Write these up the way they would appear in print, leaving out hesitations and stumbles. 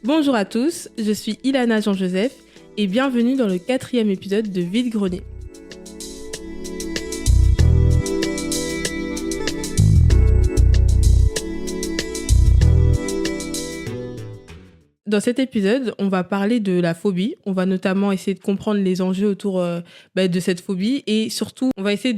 Bonjour à tous, je suis Ilana Jean-Joseph et bienvenue dans le 4e épisode de Vide Grenier. Dans cet épisode, on va parler de la phobie. On va notamment essayer de comprendre les enjeux autour de cette phobie et surtout, on va essayer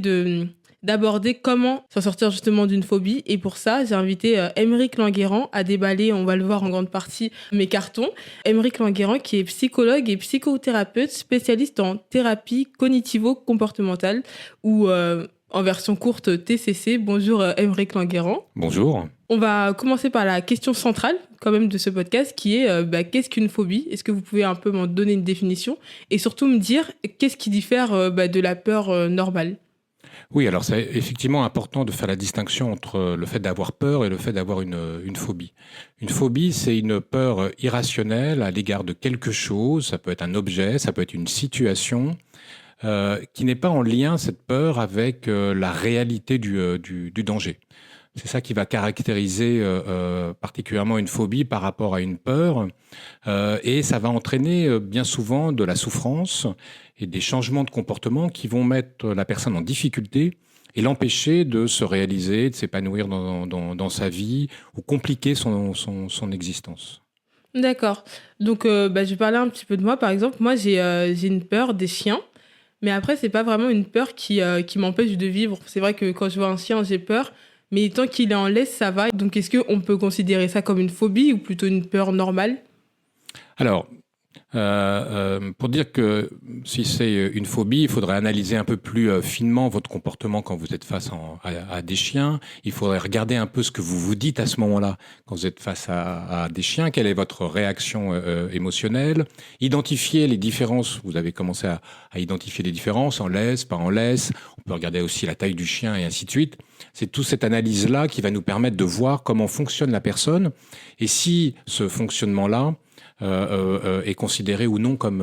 d'aborder comment s'en sortir justement d'une phobie. Et pour ça, j'ai invité Aymeric Languerrand à déballer, on va le voir en grande partie, mes cartons. Aymeric Languerrand qui est psychologue et psychothérapeute spécialiste en thérapie cognitivo-comportementale ou en version courte TCC. Bonjour Aymeric Languerrand. Bonjour. On va commencer par la question centrale quand même de ce podcast qui est qu'est-ce qu'une phobie ? Est-ce que vous pouvez un peu m'en donner une définition et surtout me dire qu'est-ce qui diffère de la peur normale ? Oui, alors c'est effectivement important de faire la distinction entre le fait d'avoir peur et le fait d'avoir une phobie. Une phobie, c'est une peur irrationnelle à l'égard de quelque chose, ça peut être un objet, ça peut être une situation, qui n'est pas en lien, cette peur, avec la réalité du danger. C'est ça qui va caractériser particulièrement une phobie par rapport à une peur. Et ça va entraîner bien souvent de la souffrance et des changements de comportement qui vont mettre la personne en difficulté et l'empêcher de se réaliser, de s'épanouir dans sa vie ou compliquer son existence. D'accord. Donc, je vais parler un petit peu de moi. Par exemple, moi, j'ai une peur des chiens. Mais après, c'est pas vraiment une peur qui m'empêche de vivre. C'est vrai que quand je vois un chien, j'ai peur. Mais tant qu'il est en laisse, ça va. Donc, est-ce qu'on peut considérer ça comme une phobie ou plutôt une peur normale ? Alors, pour dire que si c'est une phobie, il faudrait analyser un peu plus finement votre comportement quand vous êtes face à des chiens. Il faudrait regarder un peu ce que vous vous dites à ce moment-là quand vous êtes face à des chiens. Quelle est votre réaction émotionnelle ? Identifier les différences. Vous avez commencé à identifier les différences en laisse, pas en laisse. On peut regarder aussi la taille du chien et ainsi de suite. C'est toute cette analyse-là qui va nous permettre de voir comment fonctionne la personne et si ce fonctionnement-là est considéré ou non comme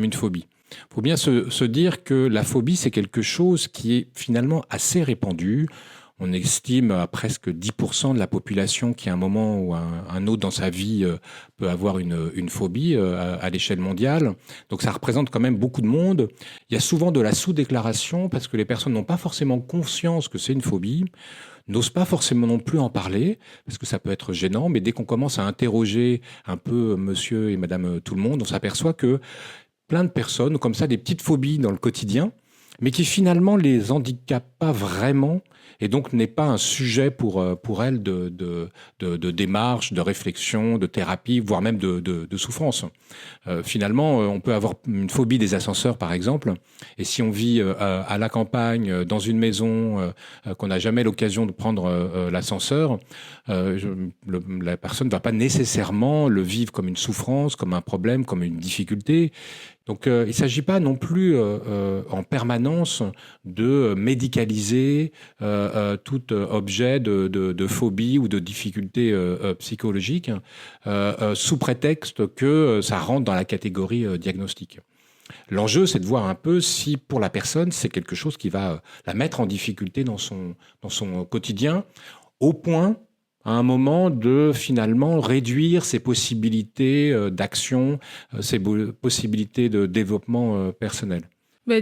une phobie. Il faut bien se dire que la phobie, c'est quelque chose qui est finalement assez répandu. On estime à presque 10% de la population qui, à un moment ou un autre dans sa vie, peut avoir une phobie à l'échelle mondiale. Donc ça représente quand même beaucoup de monde. Il y a souvent de la sous-déclaration parce que les personnes n'ont pas forcément conscience que c'est une phobie, n'osent pas forcément non plus en parler, parce que ça peut être gênant, mais dès qu'on commence à interroger un peu monsieur et madame tout le monde, on s'aperçoit que plein de personnes ont comme ça des petites phobies dans le quotidien, mais qui finalement les handicapent pas vraiment, et donc n'est pas un sujet pour elles de démarche, de réflexion, de thérapie, voire même de souffrance. Finalement, on peut avoir une phobie des ascenseurs, par exemple, et si on vit à la campagne, dans une maison, qu'on n'a jamais l'occasion de prendre l'ascenseur, la personne ne va pas nécessairement le vivre comme une souffrance, comme un problème, comme une difficulté. Donc, il ne s'agit pas non plus en permanence de médicaliser tout objet de phobie ou de difficulté psychologique sous prétexte que ça rentre dans la catégorie diagnostique. L'enjeu, c'est de voir un peu si pour la personne, c'est quelque chose qui va la mettre en difficulté dans son quotidien, au point à un moment de finalement réduire ses possibilités d'action, ses possibilités de développement personnel.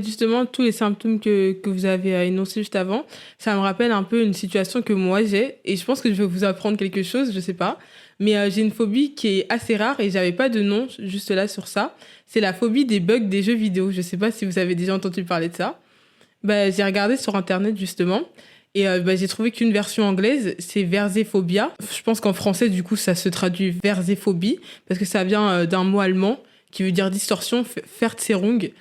Justement, tous les symptômes que vous avez énoncés juste avant, ça me rappelle un peu une situation que moi j'ai, et je pense que je vais vous apprendre quelque chose, je sais pas, mais j'ai une phobie qui est assez rare et j'avais pas de nom juste là sur ça. C'est la phobie des bugs des jeux vidéo. Je sais pas si vous avez déjà entendu parler de ça. J'ai regardé sur internet justement. Et j'ai trouvé qu'une version anglaise, c'est verséphobia. Je pense qu'en français, du coup, ça se traduit verséphobie, parce que ça vient d'un mot allemand qui veut dire distorsion, Verzerrung.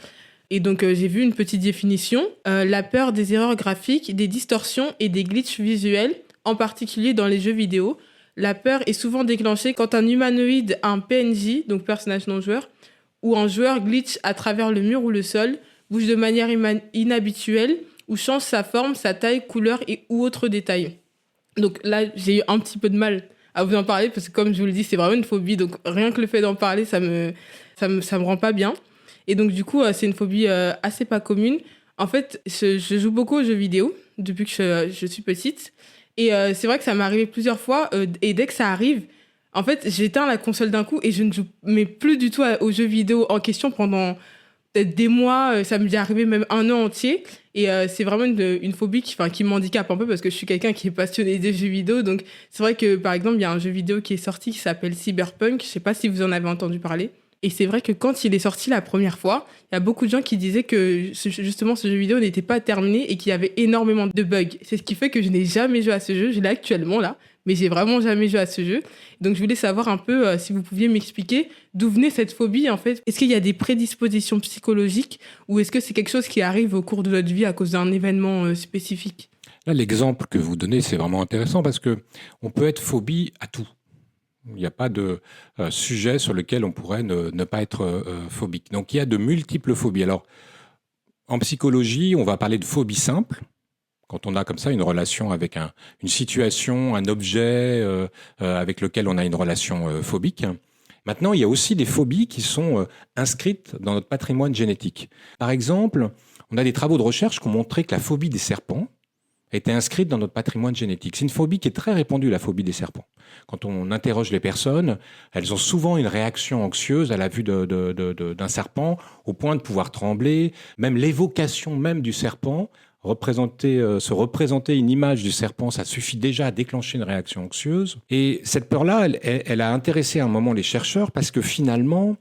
Et donc, j'ai vu une petite définition. La peur des erreurs graphiques, des distorsions et des glitches visuels, en particulier dans les jeux vidéo. La peur est souvent déclenchée quand un humanoïde, un PNJ, donc personnage non joueur, ou un joueur glitch à travers le mur ou le sol, bouge de manière inhabituelle, ou change sa forme, sa taille, couleur ou autres détails. Donc là, j'ai eu un petit peu de mal à vous en parler parce que comme je vous le dis, c'est vraiment une phobie. Donc rien que le fait d'en parler, ça me rend pas bien. Et donc du coup, c'est une phobie assez pas commune. En fait, je joue beaucoup aux jeux vidéo depuis que je suis petite. Et c'est vrai que ça m'est arrivé plusieurs fois. Et dès que ça arrive, En fait, j'éteins la console d'un coup et je ne joue mais plus du tout aux jeux vidéo en question pendant peut-être des mois. Ça m'est arrivé même un an entier. Et c'est vraiment une phobie qui m'handicape un peu parce que je suis quelqu'un qui est passionné des jeux vidéo. Donc, c'est vrai que, par exemple, il y a un jeu vidéo qui est sorti qui s'appelle Cyberpunk. Je sais pas si vous en avez entendu parler. Et c'est vrai que quand il est sorti la première fois, il y a beaucoup de gens qui disaient que justement ce jeu vidéo n'était pas terminé et qu'il y avait énormément de bugs. C'est ce qui fait que je n'ai jamais joué à ce jeu. Je l'ai actuellement là, mais j'ai vraiment jamais joué à ce jeu. Donc je voulais savoir un peu si vous pouviez m'expliquer d'où venait cette phobie en fait. Est-ce qu'il y a des prédispositions psychologiques ou est-ce que c'est quelque chose qui arrive au cours de notre vie à cause d'un événement spécifique? Là, l'exemple que vous donnez, c'est vraiment intéressant parce que on peut être phobie à tout. Il n'y a pas de sujet sur lequel on pourrait ne pas être phobique. Donc il y a de multiples phobies. Alors, en psychologie, on va parler de phobie simple. Quand on a comme ça une relation avec une situation, un objet avec lequel on a une relation phobique. Maintenant, il y a aussi des phobies qui sont inscrites dans notre patrimoine génétique. Par exemple, on a des travaux de recherche qui ont montré que la phobie des serpents était inscrite dans notre patrimoine génétique. C'est une phobie qui est très répandue, la phobie des serpents. Quand on interroge les personnes, elles ont souvent une réaction anxieuse à la vue d'un serpent, au point de pouvoir trembler. Même l'évocation même du serpent, se représenter une image du serpent, ça suffit déjà à déclencher une réaction anxieuse. Et cette peur-là, elle a intéressé à un moment les chercheurs parce que finalement,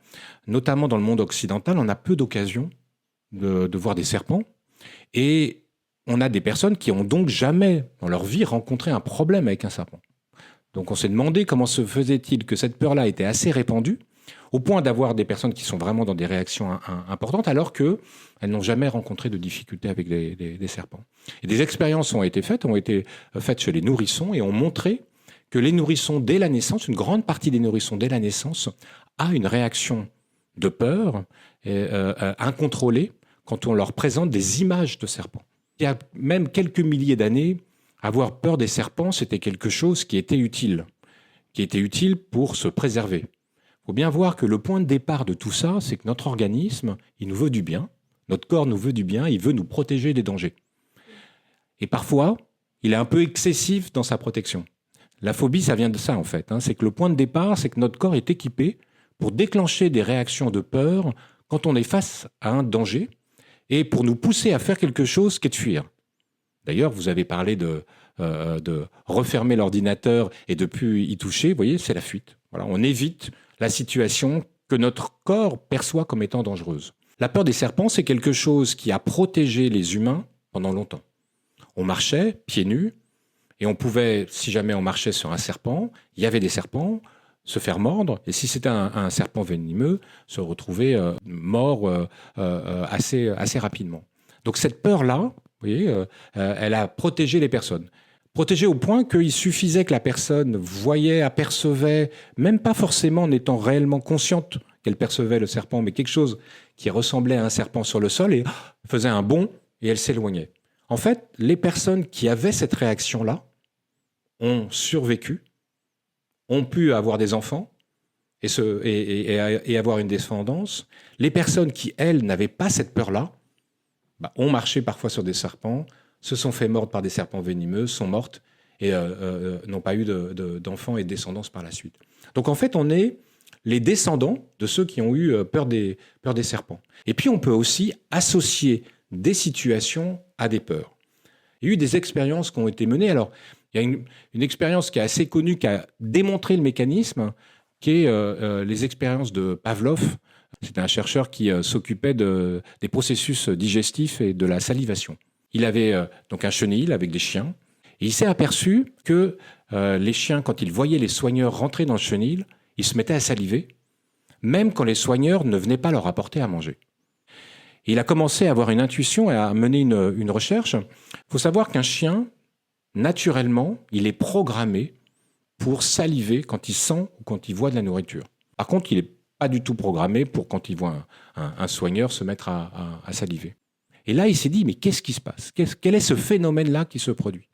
notamment dans le monde occidental, on a peu d'occasions de voir des serpents. Et on a des personnes qui ont donc jamais dans leur vie rencontré un problème avec un serpent. Donc on s'est demandé comment se faisait-il que cette peur-là était assez répandue, au point d'avoir des personnes qui sont vraiment dans des réactions importantes, alors qu'elles n'ont jamais rencontré de difficultés avec des serpents. Et des expériences ont été faites chez les nourrissons, et ont montré que les nourrissons, dès la naissance, une grande partie des nourrissons dès la naissance, a une réaction de peur incontrôlée quand on leur présente des images de serpents. Il y a même quelques milliers d'années, avoir peur des serpents, c'était quelque chose qui était utile pour se préserver. Il faut bien voir que le point de départ de tout ça, c'est que notre organisme, il nous veut du bien, notre corps nous veut du bien, il veut nous protéger des dangers. Et parfois, il est un peu excessif dans sa protection. La phobie, ça vient de ça en fait. C'est que le point de départ, c'est que notre corps est équipé pour déclencher des réactions de peur quand on est face à un danger, et pour nous pousser à faire quelque chose qui est de fuir. D'ailleurs, vous avez parlé de refermer l'ordinateur et de ne plus y toucher. Vous voyez, c'est la fuite. Voilà, on évite la situation que notre corps perçoit comme étant dangereuse. La peur des serpents, c'est quelque chose qui a protégé les humains pendant longtemps. On marchait pieds nus et on pouvait, si jamais on marchait sur un serpent, il y avait des serpents, se faire mordre, et si c'était un serpent venimeux, se retrouver mort assez rapidement. Donc cette peur-là, vous voyez, elle a protégé les personnes. Protégé au point qu'il suffisait que la personne voyait, apercevait, même pas forcément en étant réellement consciente qu'elle percevait le serpent, mais quelque chose qui ressemblait à un serpent sur le sol, et faisait un bond, et elle s'éloignait. En fait, les personnes qui avaient cette réaction-là ont survécu, ont pu avoir des enfants et avoir une descendance. Les personnes qui, elles, n'avaient pas cette peur-là, ont marché parfois sur des serpents, se sont fait mordre par des serpents venimeux, sont mortes et n'ont pas eu d'enfants et de descendance par la suite. Donc en fait, on est les descendants de ceux qui ont eu peur des serpents. Et puis on peut aussi associer des situations à des peurs. Il y a eu des expériences qui ont été menées. Alors, il y a une expérience qui est assez connue, qui a démontré le mécanisme, qui est les expériences de Pavlov. C'était un chercheur qui s'occupait des processus digestifs et de la salivation. Il avait donc un chenil avec des chiens, et il s'est aperçu que les chiens, quand ils voyaient les soigneurs rentrer dans le chenil, ils se mettaient à saliver, même quand les soigneurs ne venaient pas leur apporter à manger. Et il a commencé à avoir une intuition et à mener une recherche. Il faut savoir qu'un chien, naturellement, il est programmé pour saliver quand il sent ou quand il voit de la nourriture. Par contre, il n'est pas du tout programmé pour quand il voit un soigneur se mettre à saliver. Et là, il s'est dit, mais qu'est-ce qui se passe ? Quel est ce phénomène-là qui se produit ?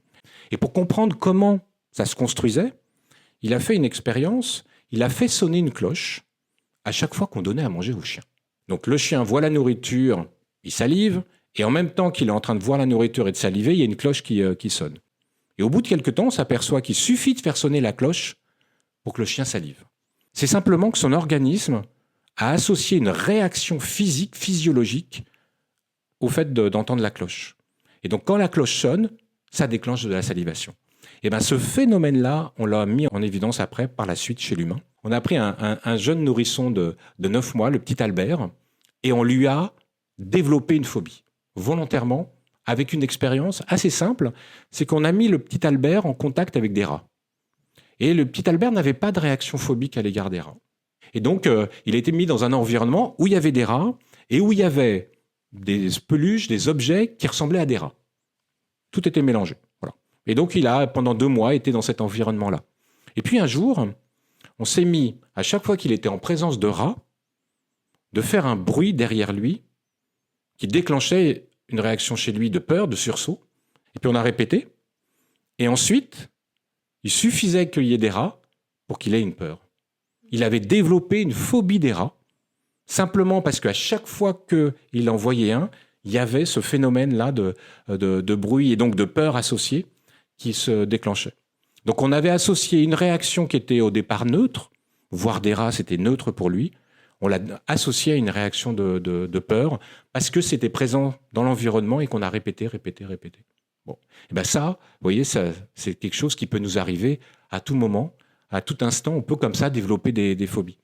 Et pour comprendre comment ça se construisait, il a fait une expérience, il a fait sonner une cloche à chaque fois qu'on donnait à manger au chien. Donc le chien voit la nourriture, il salive, et en même temps qu'il est en train de voir la nourriture et de saliver, il y a une cloche qui sonne. Et au bout de quelques temps, on s'aperçoit qu'il suffit de faire sonner la cloche pour que le chien salive. C'est simplement que son organisme a associé une réaction physique, physiologique, au fait d'entendre la cloche. Et donc, quand la cloche sonne, ça déclenche de la salivation. Et bien, ce phénomène-là, on l'a mis en évidence après, par la suite, chez l'humain. On a pris un jeune nourrisson de 9 mois, le petit Albert, et on lui a développé une phobie, volontairement, avec une expérience assez simple, c'est qu'on a mis le petit Albert en contact avec des rats. Et le petit Albert n'avait pas de réaction phobique à l'égard des rats. Et donc, il a été mis dans un environnement où il y avait des rats et où il y avait des peluches, des objets qui ressemblaient à des rats. Tout était mélangé. Voilà. Et donc, il a, pendant 2 mois, été dans cet environnement-là. Et puis, un jour, on s'est mis, à chaque fois qu'il était en présence de rats, de faire un bruit derrière lui qui déclenchait une réaction chez lui de peur, de sursaut. Et puis, on a répété. Et ensuite, il suffisait qu'il y ait des rats pour qu'il ait une peur. Il avait développé une phobie des rats, simplement parce qu'à chaque fois qu'il en voyait un, il y avait ce phénomène-là de bruit et donc de peur associée qui se déclenchait. Donc on avait associé une réaction qui était au départ neutre, voir des rats c'était neutre pour lui, on l'a associé à une réaction de peur parce que c'était présent dans l'environnement et qu'on a répété. Bon. Et ben ça, vous voyez, ça, c'est quelque chose qui peut nous arriver à tout moment, à tout instant, on peut comme ça développer des phobies.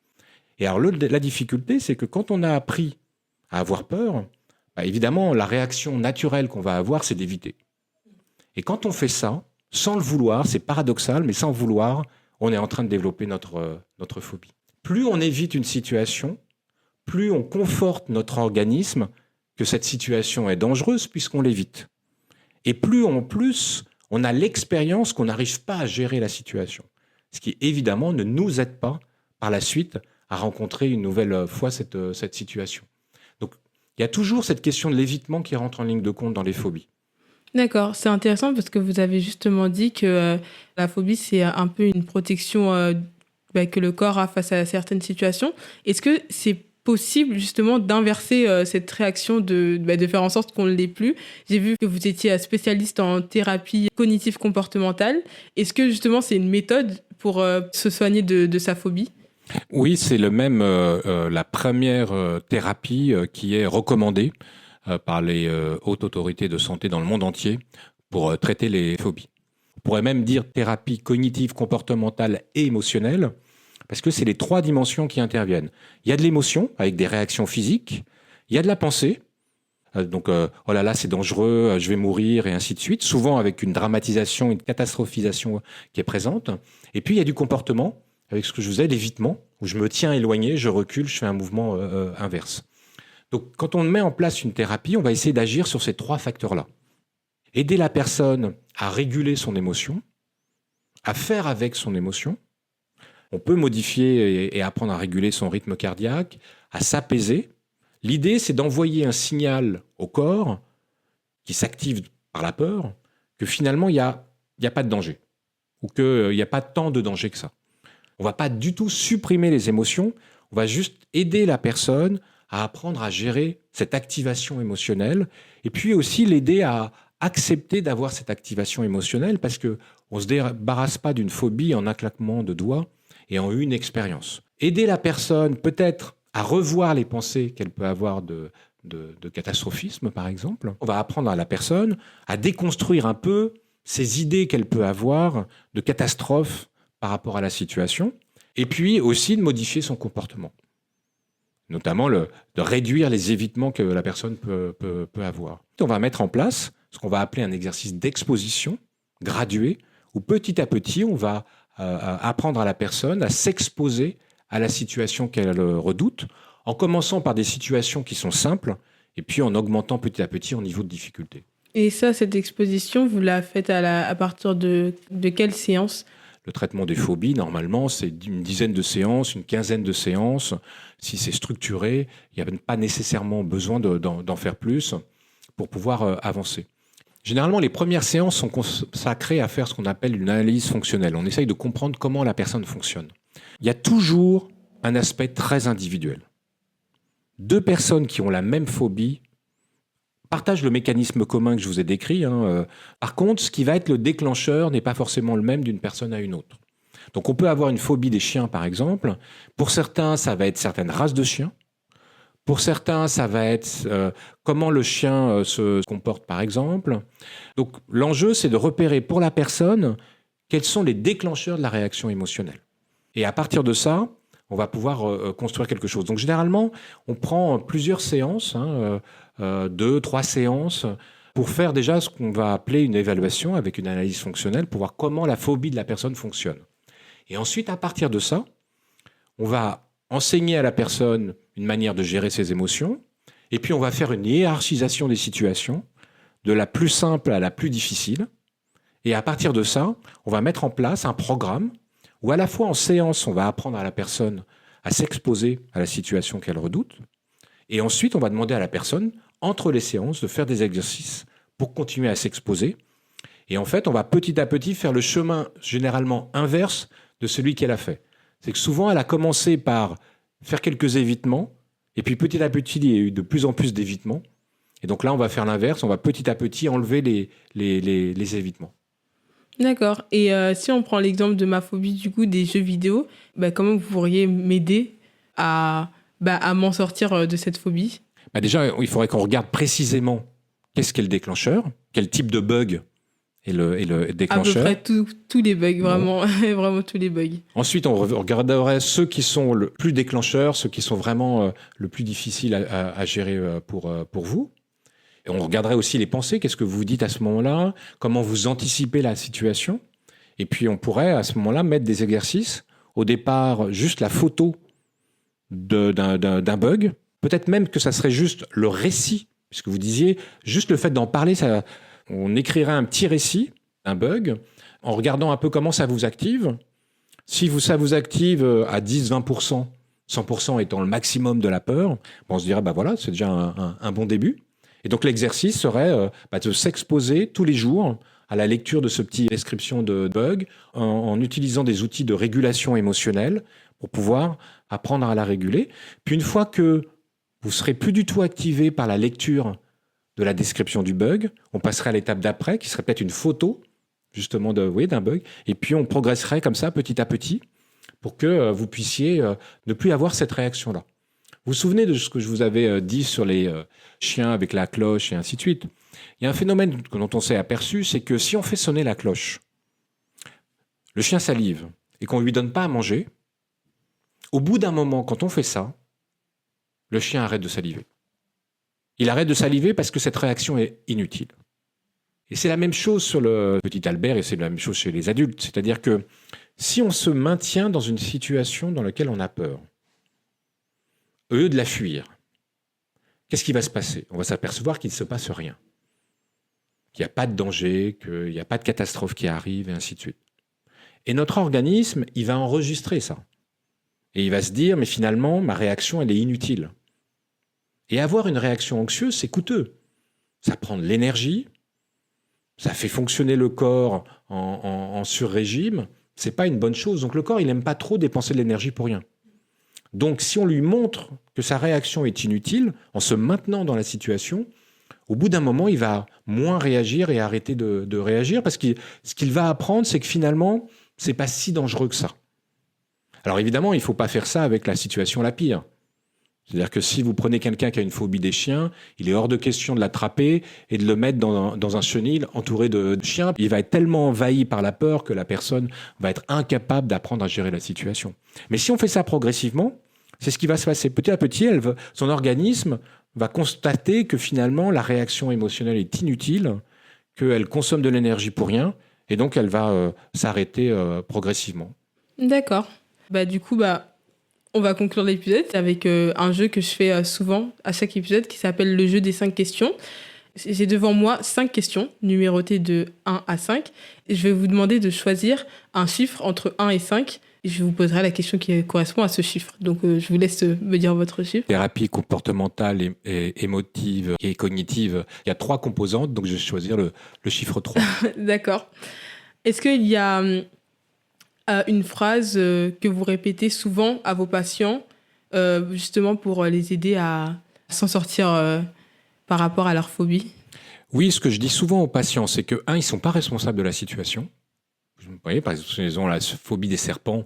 Et alors la difficulté, c'est que quand on a appris à avoir peur, bah évidemment, la réaction naturelle qu'on va avoir, c'est d'éviter. Et quand on fait ça, sans le vouloir, c'est paradoxal, mais sans le vouloir, on est en train de développer notre phobie. Plus on évite une situation, plus on conforte notre organisme que cette situation est dangereuse puisqu'on l'évite. Et plus en plus, on a l'expérience qu'on n'arrive pas à gérer la situation. Ce qui, évidemment, ne nous aide pas, par la suite, à rencontrer une nouvelle fois cette situation. Donc, il y a toujours cette question de l'évitement qui rentre en ligne de compte dans les phobies. D'accord, c'est intéressant parce que vous avez justement dit que la phobie, c'est un peu une protection que le corps a face à certaines situations. Est-ce que c'est possible justement d'inverser cette réaction, de faire en sorte qu'on ne l'ait plus? J'ai vu que vous étiez spécialiste en thérapie cognitive comportementale. Est-ce que justement c'est une méthode pour se soigner de sa phobie? Oui, c'est la première thérapie qui est recommandée par les hautes autorités de santé dans le monde entier pour traiter les phobies. On pourrait même dire thérapie cognitive comportementale et émotionnelle, parce que c'est les 3 dimensions qui interviennent. Il y a de l'émotion, avec des réactions physiques. Il y a de la pensée. Donc, oh là là, c'est dangereux, je vais mourir, et ainsi de suite. Souvent avec une dramatisation, une catastrophisation qui est présente. Et puis, il y a du comportement, avec ce que je vous ai, l'évitement, où je me tiens éloigné, je recule, je fais un mouvement inverse. Donc, quand on met en place une thérapie, on va essayer d'agir sur ces 3 facteurs-là. Aider la personne à réguler son émotion, à faire avec son émotion. On peut modifier et apprendre à réguler son rythme cardiaque, à s'apaiser. L'idée, c'est d'envoyer un signal au corps qui s'active par la peur, que finalement, il y a pas de danger, ou qu'il n'y a pas tant de danger que ça. On ne va pas du tout supprimer les émotions, on va juste aider la personne à apprendre à gérer cette activation émotionnelle, et puis aussi l'aider à accepter d'avoir cette activation émotionnelle, parce qu'on ne se débarrasse pas d'une phobie en un claquement de doigts, et en une expérience. Aider la personne peut-être à revoir les pensées qu'elle peut avoir de catastrophisme, par exemple. On va apprendre à la personne à déconstruire un peu ces idées qu'elle peut avoir de catastrophe par rapport à la situation, et puis aussi de modifier son comportement. Notamment de réduire les évitements que la personne peut avoir. On va mettre en place ce qu'on va appeler un exercice d'exposition gradué, où petit à petit, on va apprendre à la personne à s'exposer à la situation qu'elle redoute, en commençant par des situations qui sont simples, et puis en augmentant petit à petit en niveau de difficulté. Et ça, cette exposition, vous la faites à partir de quelle séance? Le traitement des phobies, normalement, c'est une dizaine de séances, une quinzaine de séances. Si c'est structuré, il n'y a pas nécessairement besoin d'en faire plus pour pouvoir avancer. Généralement, les premières séances sont consacrées à faire ce qu'on appelle une analyse fonctionnelle. On essaye de comprendre comment la personne fonctionne. Il y a toujours un aspect très individuel. 2 personnes qui ont la même phobie partagent le mécanisme commun que je vous ai décrit. Par contre, ce qui va être le déclencheur n'est pas forcément le même d'une personne à une autre. Donc on peut avoir une phobie des chiens, par exemple. Pour certains, ça va être certaines races de chiens. Pour certains, ça va être comment le chien se comporte, par exemple. Donc l'enjeu, c'est de repérer pour la personne quels sont les déclencheurs de la réaction émotionnelle. Et à partir de ça, on va pouvoir construire quelque chose. Donc généralement, on prend plusieurs séances, 2, 3 séances, pour faire déjà ce qu'on va appeler une évaluation avec une analyse fonctionnelle, pour voir comment la phobie de la personne fonctionne. Et ensuite, à partir de ça, on va enseigner à la personne une manière de gérer ses émotions, et puis on va faire une hiérarchisation des situations, de la plus simple à la plus difficile. Et à partir de ça, on va mettre en place un programme où à la fois en séance, on va apprendre à la personne à s'exposer à la situation qu'elle redoute, et ensuite on va demander à la personne, entre les séances, de faire des exercices pour continuer à s'exposer. Et en fait, on va petit à petit faire le chemin généralement inverse de celui qu'elle a fait. C'est que souvent, elle a commencé par faire quelques évitements, et puis petit à petit, il y a eu de plus en plus d'évitements. Et donc là, on va faire l'inverse, on va petit à petit enlever les évitements. D'accord. Et si on prend l'exemple de ma phobie, du coup, des jeux vidéo, comment vous pourriez m'aider à m'en sortir de cette phobie? Déjà, il faudrait qu'on regarde précisément qu'est-ce qu'est le déclencheur, quel type de bug est le déclencheur. À peu près tous les bugs, vraiment, vraiment tous les bugs. Ensuite, on regarderait ceux qui sont le plus déclencheurs, ceux qui sont vraiment le plus difficiles à gérer pour vous. Et on regarderait aussi les pensées, qu'est-ce que vous vous dites à ce moment-là, comment vous anticipez la situation. Et puis, on pourrait à ce moment-là mettre des exercices. Au départ, juste la photo d'un bug. Peut-être même que ça serait juste le récit, puisque vous disiez, juste le fait d'en parler, on écrirait un petit récit d'un bug, en regardant un peu comment ça vous active. Si ça vous active à 10-20%, 100% étant le maximum de la peur, on se dirait, voilà, c'est déjà un bon début. Et donc l'exercice serait de s'exposer tous les jours à la lecture de ce petit description de bug, en utilisant des outils de régulation émotionnelle pour pouvoir apprendre à la réguler. Puis une fois que vous serez plus du tout activé par la lecture de la description du bug, on passerait à l'étape d'après, qui serait peut-être une photo justement d'un bug, et puis on progresserait comme ça petit à petit pour que vous puissiez ne plus avoir cette réaction-là. Vous vous souvenez de ce que je vous avais dit sur les chiens avec la cloche et ainsi de suite? Il y a un phénomène dont on s'est aperçu, c'est que si on fait sonner la cloche, le chien salive et qu'on ne lui donne pas à manger, au bout d'un moment, quand on fait ça, le chien arrête de saliver. Il arrête de saliver parce que cette réaction est inutile. Et c'est la même chose sur le petit Albert et c'est la même chose chez les adultes. C'est-à-dire que si on se maintient dans une situation dans laquelle on a peur, au lieu de la fuir, qu'est-ce qui va se passer? On va s'apercevoir qu'il ne se passe rien. Qu'il n'y a pas de danger, qu'il n'y a pas de catastrophe qui arrive et ainsi de suite. Et notre organisme, il va enregistrer ça. Et il va se dire, mais finalement, ma réaction, elle est inutile. Et avoir une réaction anxieuse, c'est coûteux. Ça prend de l'énergie, ça fait fonctionner le corps en sur-régime. C'est pas une bonne chose. Donc le corps, il n'aime pas trop dépenser de l'énergie pour rien. Donc si on lui montre que sa réaction est inutile, en se maintenant dans la situation, au bout d'un moment, il va moins réagir et arrêter de réagir parce que ce qu'il va apprendre, c'est que finalement, c'est pas si dangereux que ça. Alors évidemment, il ne faut pas faire ça avec la situation la pire. C'est-à-dire que si vous prenez quelqu'un qui a une phobie des chiens, il est hors de question de l'attraper et de le mettre dans un chenil entouré de chiens. Il va être tellement envahi par la peur que la personne va être incapable d'apprendre à gérer la situation. Mais si on fait ça progressivement, c'est ce qui va se passer. Petit à petit, son organisme va constater que finalement, la réaction émotionnelle est inutile, qu'elle consomme de l'énergie pour rien, et donc elle va s'arrêter progressivement. D'accord. Du coup, on va conclure l'épisode avec un jeu que je fais souvent à chaque épisode qui s'appelle le jeu des 5 questions. J'ai devant moi 5 questions numérotées de 1 à 5. Et je vais vous demander de choisir un chiffre entre 1 et 5. Et je vous poserai la question qui correspond à ce chiffre. Donc, je vous laisse me dire votre chiffre. Thérapie comportementale, et émotive et cognitive, il y a 3 composantes, donc je vais choisir le chiffre 3. D'accord. Est-ce qu'il y a une phrase que vous répétez souvent à vos patients, justement pour les aider à s'en sortir par rapport à leur phobie? Oui, ce que je dis souvent aux patients, c'est que, ils ne sont pas responsables de la situation. Vous voyez, par exemple, s'ils ont la phobie des serpents,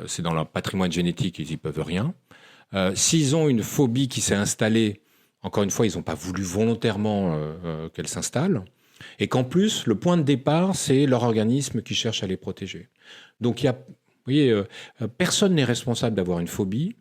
c'est dans leur patrimoine génétique, ils n'y peuvent rien. S'ils ont une phobie qui s'est installée, encore une fois, ils n'ont pas voulu volontairement qu'elle s'installe, et qu'en plus, le point de départ, c'est leur organisme qui cherche à les protéger. Donc, vous voyez, personne n'est responsable d'avoir une phobie.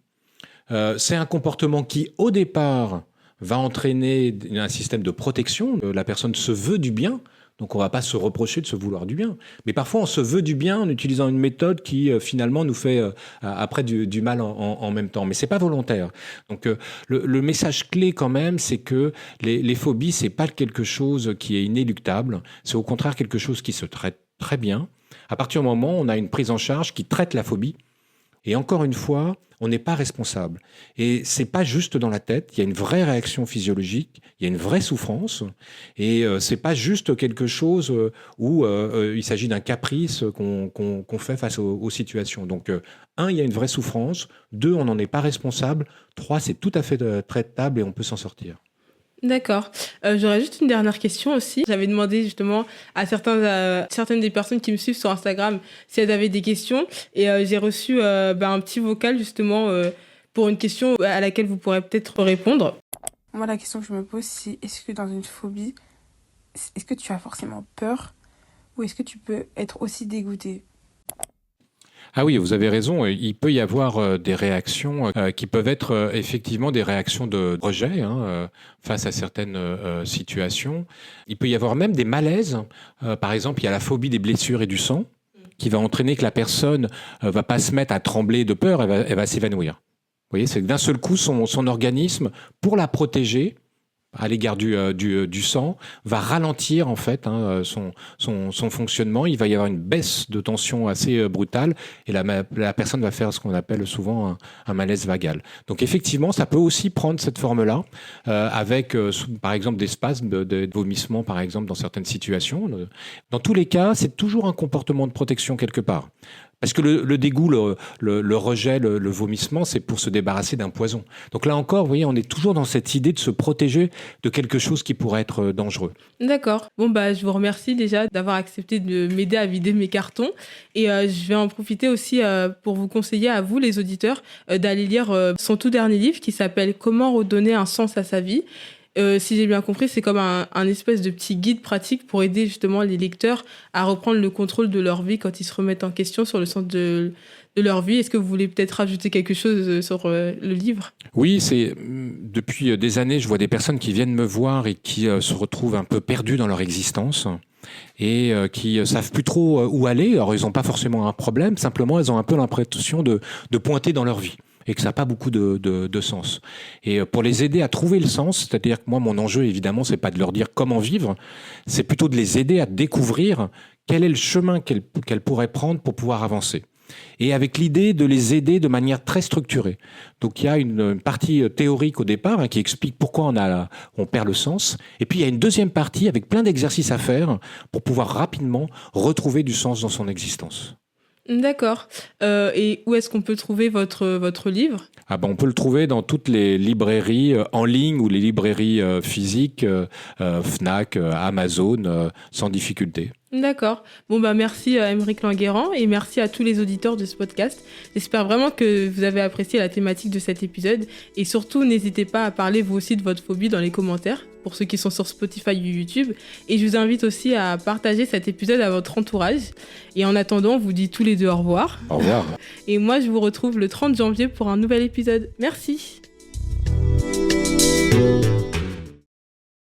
C'est un comportement qui, au départ, va entraîner un système de protection. La personne se veut du bien, donc on ne va pas se reprocher de se vouloir du bien. Mais parfois, on se veut du bien en utilisant une méthode qui, finalement, nous fait après du mal en même temps. Mais ce n'est pas volontaire. Donc, le message clé, quand même, c'est que les phobies, ce n'est pas quelque chose qui est inéluctable. C'est au contraire quelque chose qui se traite très bien. À partir du moment où on a une prise en charge qui traite la phobie, et encore une fois, on n'est pas responsable. Et c'est pas juste dans la tête, il y a une vraie réaction physiologique, il y a une vraie souffrance, et c'est pas juste quelque chose où il s'agit d'un caprice qu'on fait face aux situations. Donc, un, il y a une vraie souffrance, deux, on n'en est pas responsable, trois, c'est tout à fait traitable et on peut s'en sortir. D'accord. J'aurais juste une dernière question aussi. J'avais demandé justement à certaines des personnes qui me suivent sur Instagram si elles avaient des questions. Et j'ai reçu un petit vocal justement pour une question à laquelle vous pourrez peut-être répondre. Moi, la question que je me pose, c'est est-ce que dans une phobie, est-ce que tu as forcément peur ou est-ce que tu peux être aussi dégoûté ? Ah oui, vous avez raison. Il peut y avoir des réactions qui peuvent être effectivement des réactions de rejet face à certaines situations. Il peut y avoir même des malaises. Par exemple, il y a la phobie des blessures et du sang qui va entraîner que la personne va pas se mettre à trembler de peur, elle va s'évanouir. Vous voyez, c'est que d'un seul coup, son organisme, pour la protéger, à l'égard du sang, va ralentir en fait son fonctionnement. Il va y avoir une baisse de tension assez brutale et la personne va faire ce qu'on appelle souvent un malaise vagal. Donc effectivement, ça peut aussi prendre cette forme-là avec par exemple des spasmes de vomissements par exemple dans certaines situations. Dans tous les cas, c'est toujours un comportement de protection quelque part. Parce que le dégoût, le rejet, le vomissement, c'est pour se débarrasser d'un poison. Donc là encore, vous voyez, on est toujours dans cette idée de se protéger de quelque chose qui pourrait être dangereux. D'accord. Bon, je vous remercie déjà d'avoir accepté de m'aider à vider mes cartons. Et je vais en profiter aussi pour vous conseiller à vous, les auditeurs, d'aller lire son tout dernier livre qui s'appelle « Comment redonner un sens à sa vie ». Si j'ai bien compris, c'est comme un espèce de petit guide pratique pour aider justement les lecteurs à reprendre le contrôle de leur vie quand ils se remettent en question sur le sens de leur vie. Est-ce que vous voulez peut-être rajouter quelque chose sur le livre ? Oui, depuis des années, je vois des personnes qui viennent me voir et qui se retrouvent un peu perdues dans leur existence et qui savent plus trop où aller. Alors, ils n'ont pas forcément un problème, simplement, elles ont un peu l'impression de pointer dans leur vie et que ça n'a pas beaucoup de sens. Et pour les aider à trouver le sens, c'est-à-dire que moi, mon enjeu, évidemment, c'est pas de leur dire comment vivre, c'est plutôt de les aider à découvrir quel est le chemin qu'elles pourraient prendre pour pouvoir avancer. Et avec l'idée de les aider de manière très structurée. Donc il y a une partie théorique au départ qui explique pourquoi on perd le sens. Et puis il y a une deuxième partie avec plein d'exercices à faire pour pouvoir rapidement retrouver du sens dans son existence. D'accord. Et où est-ce qu'on peut trouver votre livre ? On peut le trouver dans toutes les librairies en ligne ou les librairies physiques, Fnac, Amazon, sans difficulté. D'accord. Merci Aymeric Languerrand et merci à tous les auditeurs de ce podcast. J'espère vraiment que vous avez apprécié la thématique de cet épisode et surtout n'hésitez pas à parler vous aussi de votre phobie dans les commentaires pour ceux qui sont sur Spotify ou YouTube et je vous invite aussi à partager cet épisode à votre entourage et en attendant on vous dit tous les deux au revoir. Au revoir. Et moi je vous retrouve le 30 janvier pour un nouvel épisode. Merci.